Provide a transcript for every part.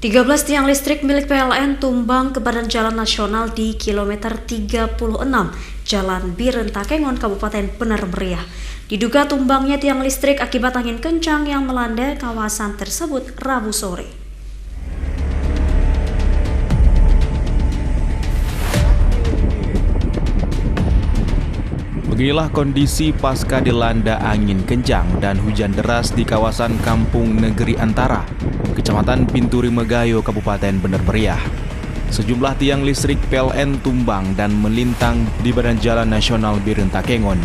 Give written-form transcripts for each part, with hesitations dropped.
13 tiang listrik milik PLN tumbang ke badan jalan nasional di kilometer 36 Jalan Biren Takengon, Kabupaten Bener Meriah. Diduga tumbangnya tiang listrik akibat angin kencang yang melanda kawasan tersebut Rabu sore. Beginilah kondisi pasca dilanda angin kencang dan hujan deras di kawasan Kampung Negeri Antara, Kecamatan Pinturi Megayo, Kabupaten Bener Meriah. Sejumlah tiang listrik PLN tumbang dan melintang di badan jalan nasional Biren Takengon.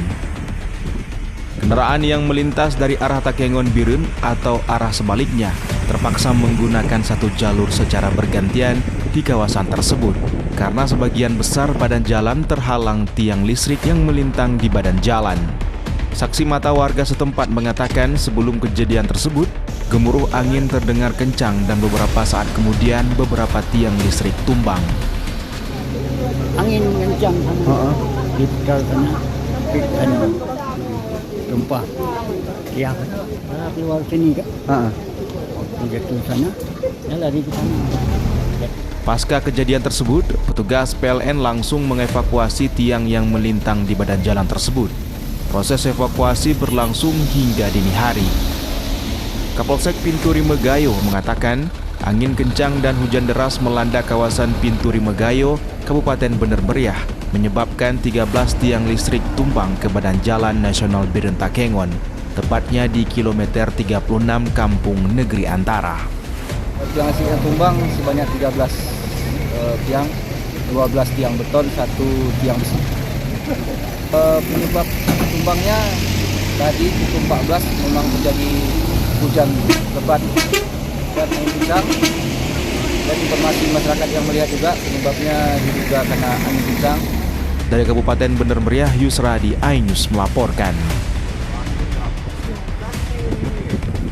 Kendaraan yang melintas dari arah Takengon Biren atau arah sebaliknya terpaksa menggunakan satu jalur secara bergantian di kawasan tersebut karena sebagian besar badan jalan terhalang tiang listrik yang melintang di badan jalan. Saksi mata warga setempat mengatakan sebelum kejadian tersebut, gemuruh angin terdengar kencang dan beberapa saat kemudian beberapa tiang listrik tumbang. Angin kencang di sana, gempa, tiang keluar sini kan? Jatuh sana, lari ke sana. Pasca kejadian tersebut, petugas PLN langsung mengevakuasi tiang yang melintang di badan jalan tersebut. Proses evakuasi berlangsung hingga dini hari. Kapolsek Pinturi Megayo mengatakan, angin kencang dan hujan deras melanda kawasan Pinturi Megayo, Kabupaten Bener Meriah, menyebabkan 13 tiang listrik tumbang ke badan jalan nasional Biren Takengon, tepatnya di kilometer 36 Kampung Negeri Antara. Tiang listrik yang tumbang sebanyak 13 tiang, 12 tiang beton, 1 tiang besi. Penyebab tumbangnya tadi pukul 14 memang terjadi hujan lebat dan angin kencang. Dan informasi masyarakat yang melihat juga penyebabnya diduga karena angin kencang. Dari Kabupaten Bener Meriah, Yusradi, iNews melaporkan.